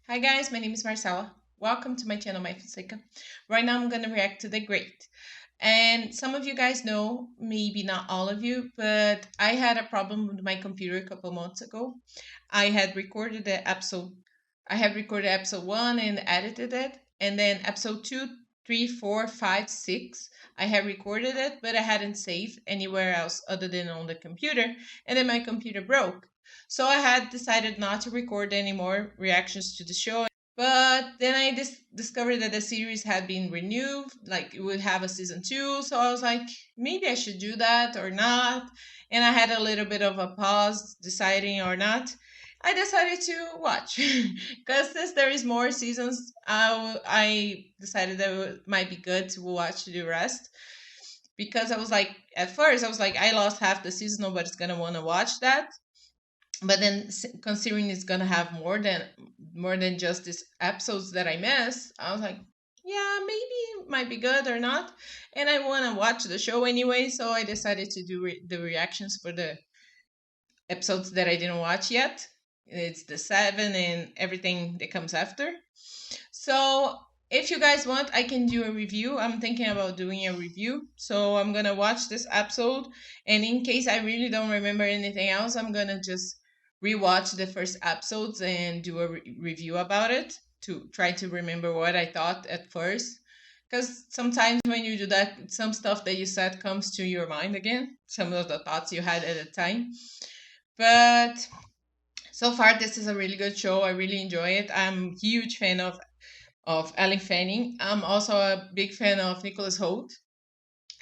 Hi guys, my name is Marcella. Welcome to my channel, maifonseca. Right now I'm gonna react to The Great. And some of you guys know, maybe not all of you, but I had a problem with my computer a couple months ago. I had recorded episode one and edited it, and then episode two, three, four, five, six. I had recorded it, but I hadn't saved anywhere else other than on the computer, and then my computer broke. So I had decided not to record any more reactions to the show. But then I discovered that the series had been renewed, like it would have a season two. So I was like, maybe I should do that or not. And I had a little bit of a pause deciding or not. I decided to watch because since there is more seasons, I decided that it might be good to watch the rest because I was like, at first, I was like, I lost half the season, nobody's gonna want to watch that. But then considering it's gonna have more than just these episodes that I miss, I was like, yeah, maybe it might be good or not. And I want to watch the show anyway, so I decided to do the reactions for the episodes that I didn't watch yet. It's the seven and everything that comes after. So if you guys want, I can do a review. I'm thinking about doing a review. So I'm gonna watch this episode, and in case I really don't remember anything else, I'm gonna just rewatch the first episodes and do a review about it to try to remember what I thought at first. Because sometimes when you do that, some stuff that you said comes to your mind again, some of the thoughts you had at the time. But so far, this is a really good show. I really enjoy it. I'm a huge fan of Ellen Fanning. I'm also a big fan of Nicholas Hoult.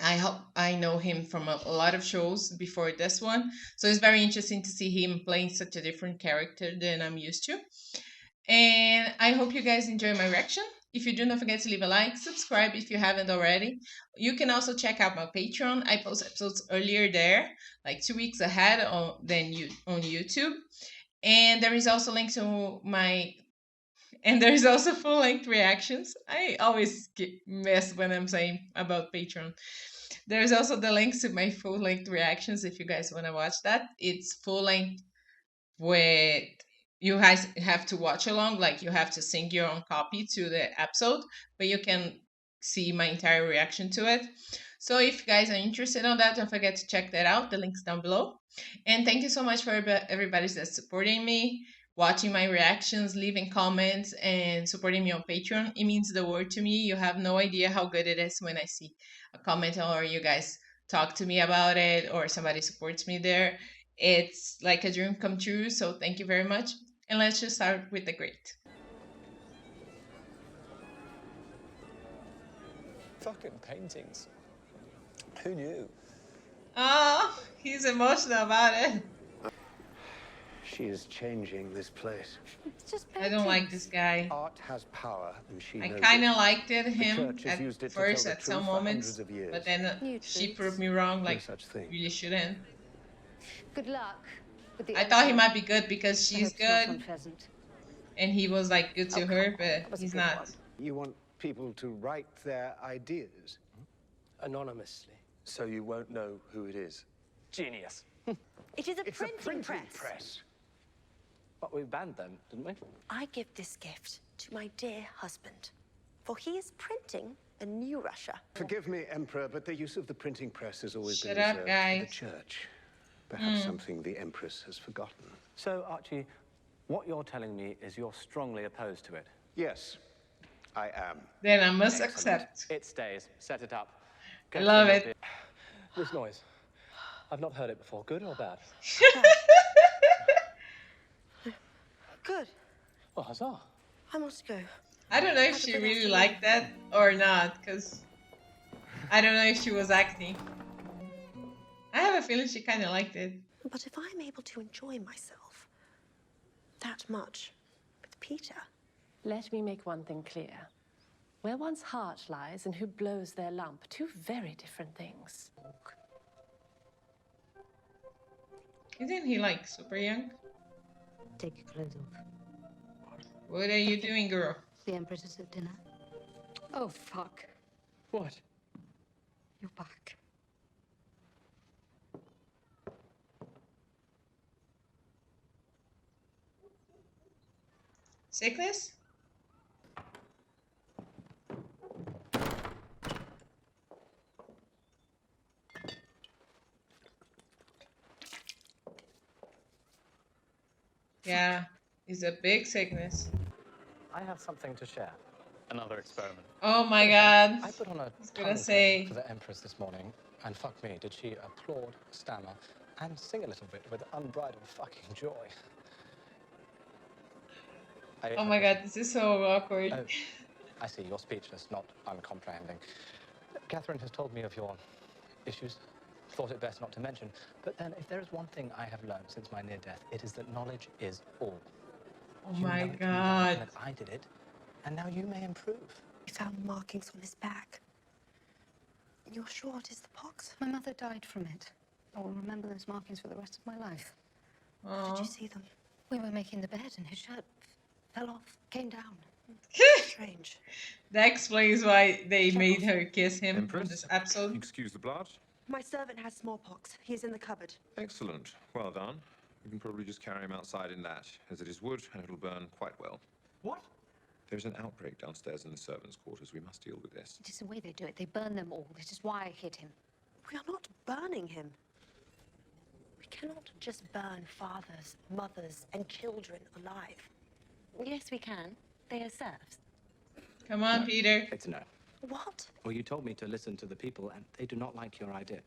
I know him from a lot of shows before this one, so it's very interesting to see him playing such a different character than I'm used to. And I hope you guys enjoy my reaction. If you do, not forget to leave a like, subscribe if you haven't already. You can also check out my Patreon. I post episodes earlier there, like 2 weeks ahead than you on YouTube. And there is also link to my and there's also full length reactions. I always mess when I'm saying about Patreon. There's also the links to my full length reactions if you guys want to watch that. It's full length with you guys have to watch along, like you have to sync your own copy to the episode, but you can see my entire reaction to it. So if you guys are interested on that, don't forget to check that out. The link's down below. And thank you so much for everybody that's supporting me, watching my reactions, leaving comments, and supporting me on Patreon. It means the world to me. You have no idea how good it is when I see a comment or you guys talk to me about it or somebody supports me there. It's like a dream come true. So thank you very much. And let's just start with The Great. Fucking paintings. Who knew? Oh, he's emotional about it. She is changing this place. It's just I don't like this guy. Art has power, and she I knows kind of it. liked him church has used it at to tell first the at some truth for moments, hundreds of years. but then New she truths. proved me wrong. No Like such thing. really shouldn't. Good luck with the I thought he editing. might be good because I she's hope it's not good unpleasant. and he was like good to Oh, her, come on. That but was a he's good not. one. You want people to write their ideas? Anonymously. So you won't know who it is. Genius. It is a It's printing a printing press. press. But we banned them, didn't we? I give this gift to my dear husband, for he is printing a new Russia. Forgive me, Emperor, but the use of the printing press has always Shut been up, reserved guys. for the church. Perhaps something the Empress has forgotten. So, Archie, what you're telling me is you're strongly opposed to it. Yes, I am. Then I must Excellent. accept. It stays. Set it up. I love through it. your This noise. I've not heard it before. Good or bad? Good. Oh, huzzah. I must go. I don't know if she really liked that or not, because I don't know if she was acting. I have a feeling she kind of liked it. But if I'm able to enjoy myself that much with Peter, Let me make one thing clear. Where one's heart lies and who blows their lump, two very different things. Isn't he like super young? Take your clothes off. What are you doing, girl? The Empress is at dinner. Oh, fuck. What? You're back. Sickness? Yeah, it's a big sickness. I have something to share. Another experiment. Oh my god. I put on a I was gonna tongue thing say. for the Empress this morning, and fuck me, did she applaud, stammer, and sing a little bit with unbridled fucking joy. Oh my god, this is so awkward. Oh, I see, you're speechless, not uncomprehending. Catherine has told me of your issues. Thought it best not to mention. But then, if there is one thing I have learned since my near death, it is that knowledge is all. Oh You my know it can be done, god. and that I did it, and now you may improve. We found markings on his back. You're sure it is the pox? My mother died from it. I will remember those markings for the rest of my life. How did Aw. you see them? We were making the bed and his shirt fell off, came down. Strange. That explains why they made her kiss him in Empress? this episode. Excuse the blood. My servant has smallpox. He is in the cupboard. Excellent. Well done. You can probably just carry him outside in that, as it is wood and it'll burn quite well. What? There's an outbreak downstairs in the servants' quarters. We must deal with this. It is the way they do it. They burn them all. This is why I hid him. We are not burning him. We cannot just burn fathers, mothers, and children alive. Yes, we can. They are serfs. Come on, No. Peter. It's a no. What? Well, you told me to listen to the people, and they do not like your idea.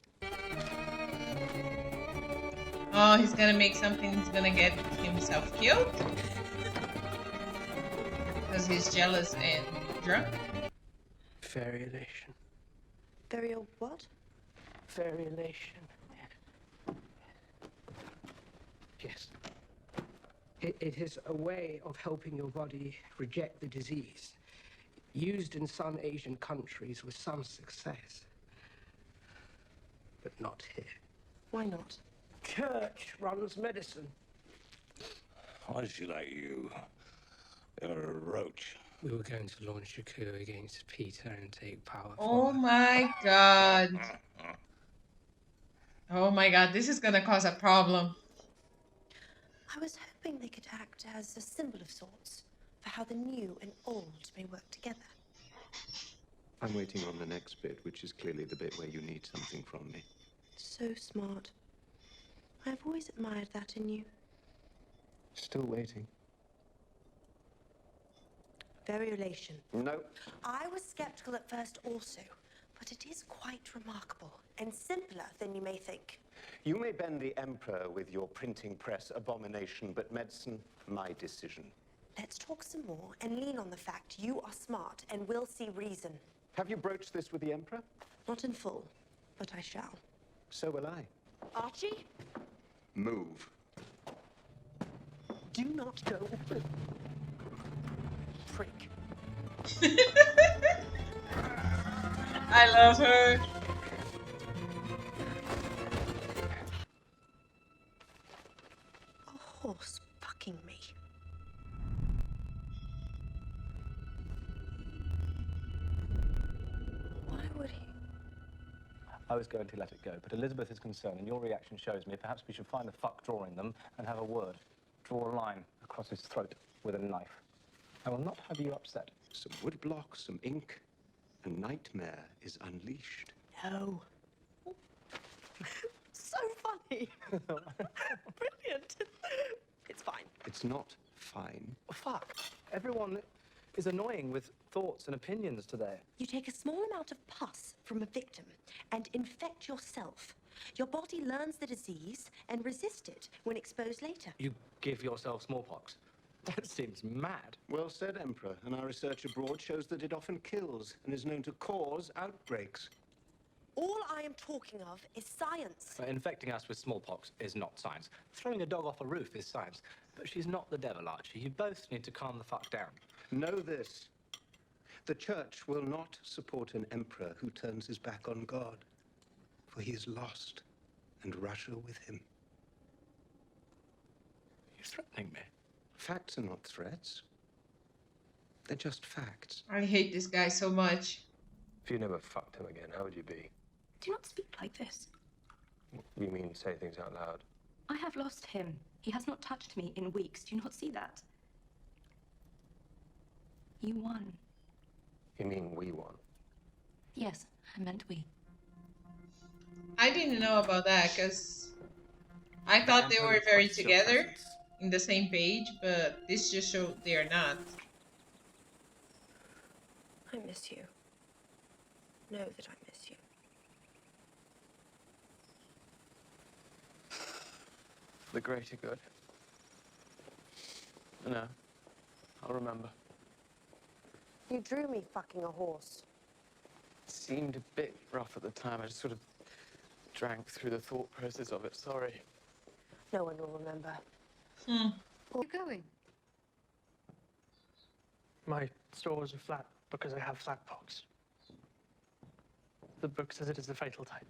Oh, he's gonna make something. He's gonna get himself killed because he's jealous and drunk. Variolation. Burial what? Variolation. Yes. It is a way of helping your body reject the disease. Used in some Asian countries with some success. But not here. Why not? Church runs medicine. Why is she like you? You're a roach. We were going to launch a coup against Peter and take power Oh for her. my god. Oh my god, this is gonna cause a problem. I was hoping they could act as a symbol of sorts for how the new and old may work together. I'm waiting on the next bit, which is clearly the bit where you need something from me. So smart. I've always admired that in you. Still waiting. Variolation. No. I was skeptical at first also, but it is quite remarkable and simpler than you may think. You may bend the Emperor with your printing press abomination, but medicine, my decision. Let's talk some more and lean on the fact you are smart and will see reason. Have you broached this with the Emperor? Not in full, but I shall. So will I. Archie, Move. do not go. Prick. I love her. A horse fucking me. Why would he? I was going to let it go, but Elizabeth is concerned, and your reaction shows me perhaps we should find the fuck drawing them and have a word. Draw a line across his throat with a knife. I will not have you upset. Some wood blocks, some ink, and nightmare is unleashed. No. So funny. Brilliant. It's fine. It's not fine. Fuck. Everyone is annoying with thoughts and opinions today. You take a small amount of pus from a victim and infect yourself. Your body learns the disease and resists it when exposed later. You give yourself smallpox. That seems mad. Well said, Emperor, and our research abroad shows that it often kills and is known to cause outbreaks. All I am talking of is science. Infecting us with smallpox is not science. Throwing a dog off a roof is science. But she's not the devil, Archie. You both need to calm the fuck down. Know this. The Church will not support an emperor who turns his back on God, for he is lost, and Russia with him. You're threatening me. Facts are not threats. They're just facts. I hate this guy so much. If you never fucked him again, how would you be? Do not speak like this. You mean say things out loud? I have lost him. He has not touched me in weeks. Do you not see that? You won. You mean we won? Yes, I meant we. I didn't know about that because I The thought they Emperor were very requests your together presence. in the same page, but this just showed they are not. I miss you. Know that I miss you. For the greater good. No, I'll remember. You drew me fucking a horse. It seemed a bit rough at the time. I just sort of drank through the thought process of it. Sorry. No one will remember. Hmm. Where are you going? My stores are flat because I have flat pox. The book says it is the fatal type.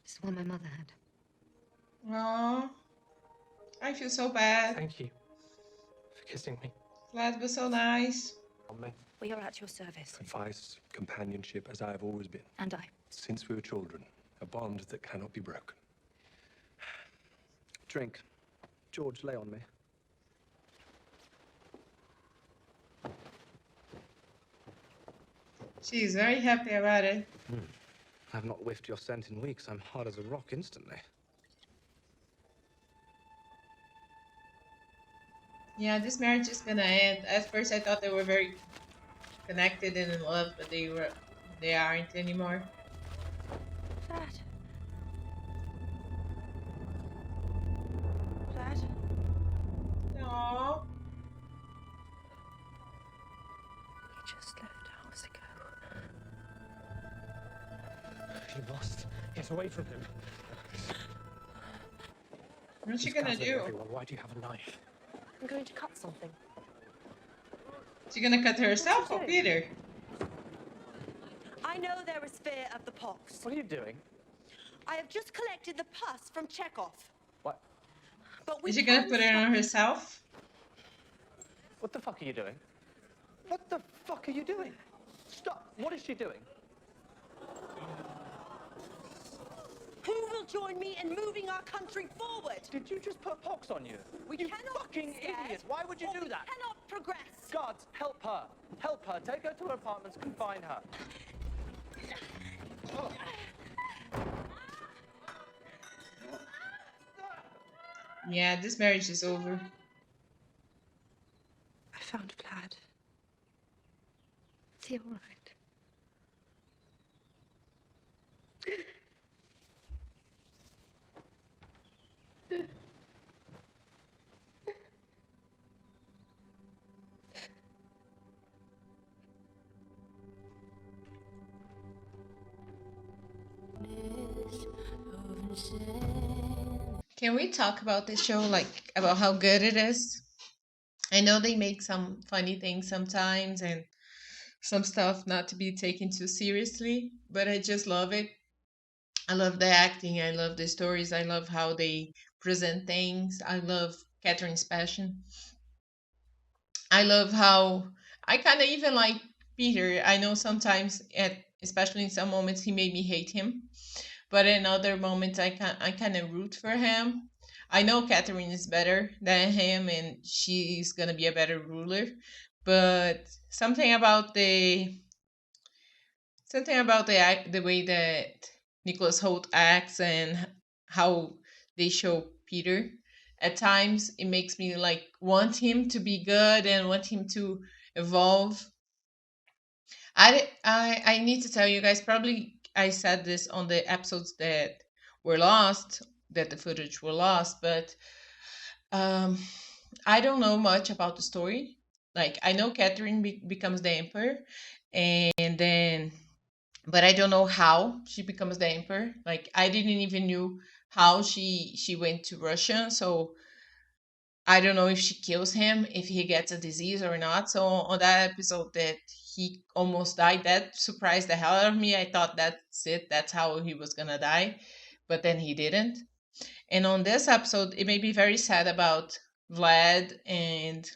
It's the one my mother had. Aw, I feel so bad. Thank you for kissing me. Vlad was so nice. On me. We are at your service. Advice, companionship, as I have always been. And I. Since we were children, a bond that cannot be broken. Drink. George, lay on me. She's very happy about it. I've not whiffed your scent in weeks. I'm hard as a rock instantly. Yeah, this marriage is gonna end. At first I thought they were very connected and in love, but they aren't anymore. Vlad. Vlad. Aww. He just left hours ago. You must get away from him. What's she He's gonna battling do? everyone. Why do you have a knife? I'm going to cut something. She gonna cut herself or doing? Peter? I know there is fear of the pox. What are you doing? I have just collected the pus from Chekhov. What? But we Is she gonna can put it stop on herself? What the fuck are you doing? What the fuck are you doing? Stop! What is she doing? Who will join me in moving our country forward? Did you just put pox on you? We You cannot fucking be scared, idiot! Why would you or do we that? cannot progress. Guards, help her! Help her! Take her to her apartments, confine her. Yeah, this marriage is over. I found Vlad. Is he all right? Can we talk about this show, like about how good it is? I know they make some funny things sometimes and some stuff not to be taken too seriously, but I just love it. I love the acting, I love the stories, I love how they present things. I love Catherine's passion. I love how I kind of even like Peter. I know sometimes, especially in some moments, he made me hate him, but in other moments, I kind of root for him. I know Catherine is better than him, and she's gonna be a better ruler. But something about the way that Nicholas Holt acts and how they show Peter. At times, it makes me like want him to be good and want him to evolve. I need to tell you guys. Probably I said this on the episodes that were lost, that the footage were lost, but um, I don't know much about the story. Like I know Catherine becomes the emperor, and then but I don't know how she becomes the emperor. Like I didn't even knew how she went to Russia. So I don't know if she kills him, if he gets a disease or not. So on that episode that he almost died, that surprised the hell out of me. I thought that's it. That's how he was gonna die, but then he didn't. And on this episode, it made me very sad about Vlad and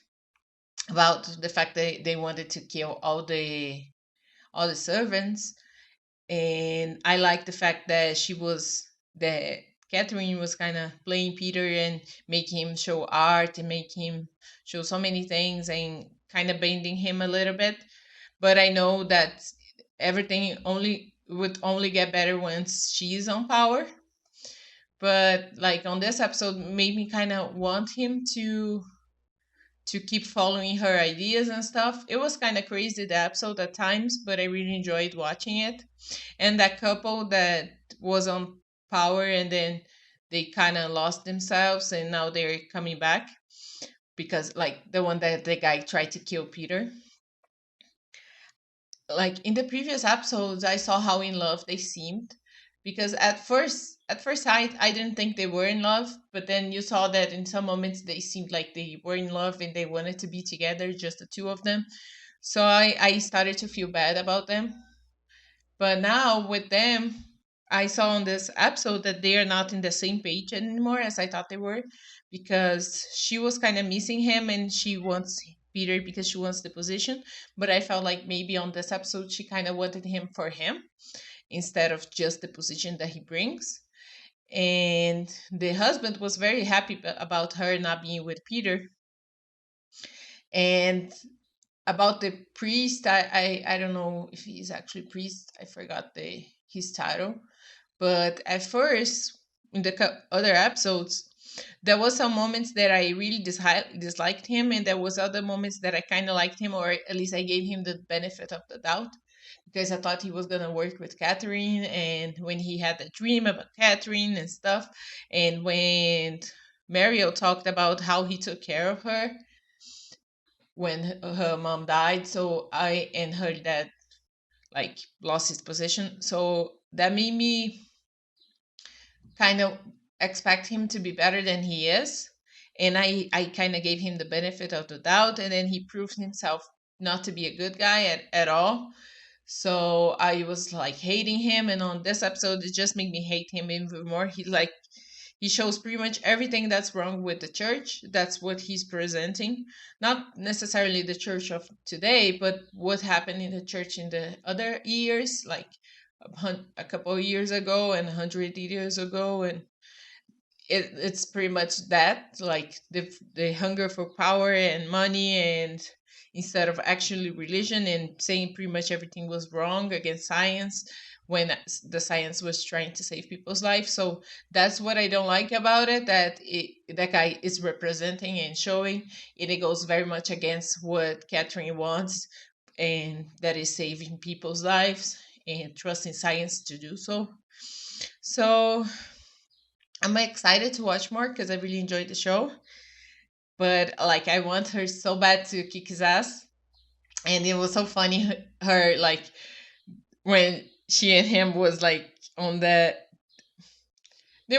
about the fact that they wanted to kill all the servants. And I like the fact that she was the Catherine was kind of playing Peter and making him show art and make him show so many things and kind of bending him a little bit. But I know that everything only would only get better once she's on power. But like on this episode, made me kind of want him to keep following her ideas and stuff. It was kind of crazy the episode at times, but I really enjoyed watching it. And that couple that was on power and then they kind of lost themselves and now they're coming back because like the one that the guy tried to kill Peter. Like in the previous episodes I saw how in love they seemed because at first sight I didn't think they were in love, but then you saw that in some moments they seemed like they were in love and they wanted to be together, just the two of them. So I started to feel bad about them. But now with them, I saw on this episode that they are not in the same page anymore as I thought they were, because she was kind of missing him and she wants Peter because she wants the position. But I felt like maybe on this episode she kind of wanted him for him instead of just the position that he brings. And the husband was very happy about her not being with Peter. And about the priest, I don't know if he's actually priest. I forgot the his title. But at first, in the other episodes, there was some moments that I really disliked him, and there was other moments that I kind of liked him, or at least I gave him the benefit of the doubt because I thought he was gonna work with Catherine. And when he had the dream about Catherine and stuff, and when Mario talked about how he took care of her when her mom died, so I and her dad like lost his position, so that made me kind of expect him to be better than he is. And I kind of gave him the benefit of the doubt, and then he proved himself not to be a good guy at all. So I was like hating him, and on this episode it just made me hate him even more. He shows pretty much everything that's wrong with the church. That's what he's presenting. Not necessarily the church of today, but what happened in the church in the other years, like a couple of years ago and 100 years ago. And it's pretty much that, like the hunger for power and money, and instead of actually religion, and saying pretty much everything was wrong against science when the science was trying to save people's lives. So that's what I don't like about it, that that guy is representing and showing it goes very much against what Catherine wants, and that is saving people's lives and trusting science to do so. So I'm excited to watch more because I really enjoyed the show. But like, I want her so bad to kick his ass, and it was so funny. Her like when she and him was like on they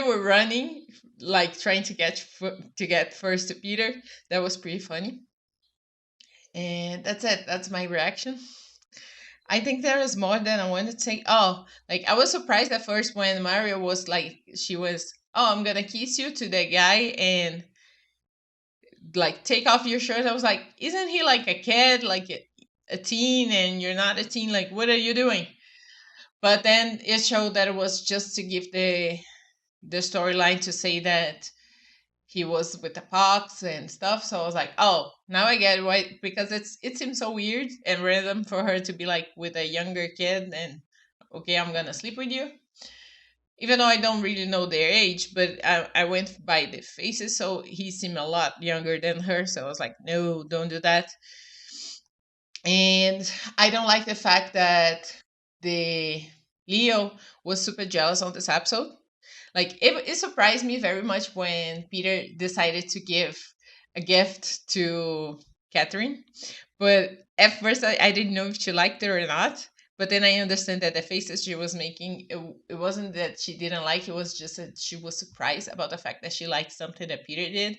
were running, like trying to get first to Peter. That was pretty funny. And that's it. That's my reaction. I think there is more than I wanted to say. Oh, like I was surprised at first when Mario was like, she was, oh, I'm gonna kiss you to the guy and like take off your shirt. I was like, isn't he like a kid, like a teen, and you're not a teen? Like, what are you doing? But then it showed that it was just to give the storyline to say that he was with the pox and stuff. So I was like, oh, now I get it, why, because it seems so weird and random for her to be like with a younger kid and okay, I'm gonna sleep with you. Even though I don't really know their age, but I went by the faces, so he seemed a lot younger than her. So I was like, no, don't do that. And I don't like the fact that the Leo was super jealous on this episode. Like it surprised me very much when Peter decided to give a gift to Catherine. But at first I didn't know if she liked it or not. But then I understand that the faces she was making, it wasn't that she didn't like, it was just that she was surprised about the fact that she liked something that Peter did,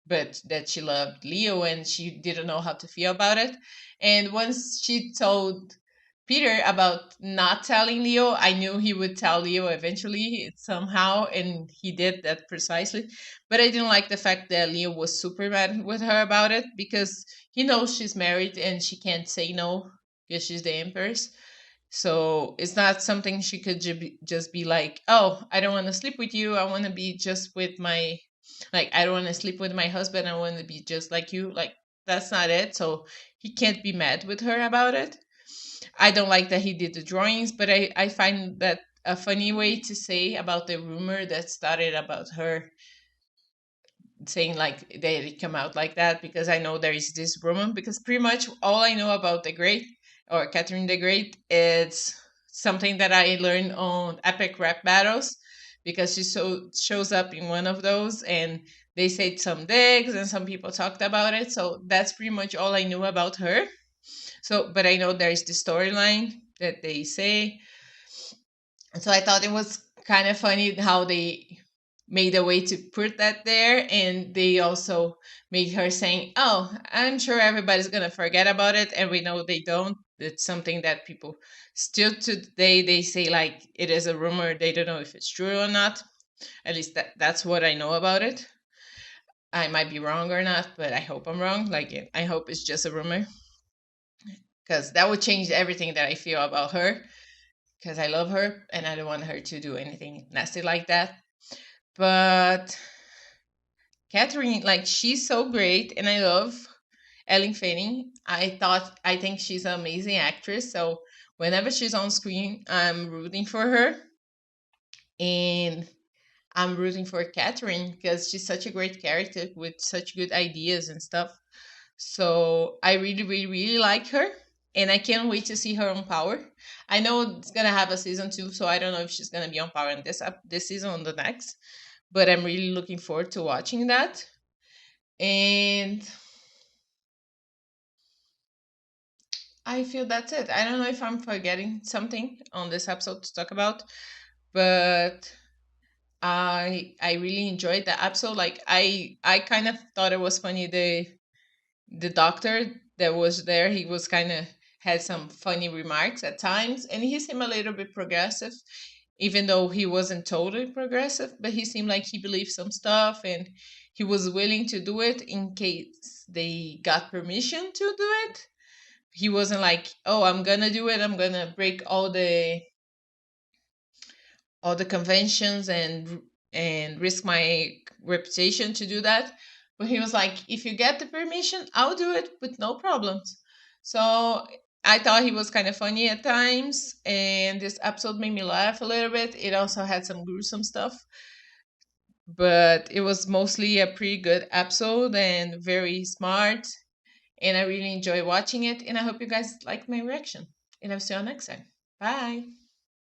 but that she loved Leo and she didn't know how to feel about it. And once she told Peter about not telling Leo, I knew he would tell Leo eventually somehow, and he did that precisely. But I didn't like the fact that Leo was super mad with her about it because he knows she's married and she can't say no because she's the Empress. So it's not something she could just be like, oh, I don't want to sleep with you. I want to be just with my, like, I don't want to sleep with my husband. I want to be just like you. Like, that's not it. So he can't be mad with her about it. I don't like that he did the drawings, but I find that a funny way to say about the rumor that started about her saying like they it come out like that, because I know there is this rumor, because pretty much all I know about the Great, or Catherine the Great, it's something that I learned on Epic Rap Battles, because she shows up in one of those, and they said some digs and some people talked about it. So that's pretty much all I knew about her. So, but I know there's the storyline that they say. So I thought it was kind of funny how they made a way to put that there, and they also made her saying, "Oh, I'm sure everybody's gonna forget about it," and we know they don't. It's something that people still today they say like it is a rumor. They don't know if it's true or not. At least that's what I know about it. I might be wrong or not, but I hope I'm wrong. Like I hope it's just a rumor, because that would change everything that I feel about her. Because I love her and I don't want her to do anything nasty like that. But Catherine, like, she's so great, and I love Ellen Fanning. I think she's an amazing actress. So whenever she's on screen, I'm rooting for her, and I'm rooting for Catherine because she's such a great character with such good ideas and stuff. So I really, really, really like her, and I can't wait to see her on Power. I know it's gonna have a season 2, so I don't know if she's gonna be on Power in this season or the next. But I'm really looking forward to watching that. And I feel that's it. I don't know if I'm forgetting something on this episode to talk about, but I really enjoyed the episode. Like I kind of thought it was funny the doctor that was there, he was kind of had some funny remarks at times, and he seemed a little bit progressive, even though he wasn't totally progressive, but he seemed like he believed some stuff, and he was willing to do it in case they got permission to do it. He wasn't like, oh, I'm gonna do it, I'm gonna break all the conventions and risk my reputation to do that. But he was like, if you get the permission, I'll do it with no problems. So I thought he was kind of funny at times, and this episode made me laugh a little bit. It also had some gruesome stuff, but it was mostly a pretty good episode and very smart, and I really enjoy watching it, and I hope you guys like my reaction, and I'll see you next time. Bye.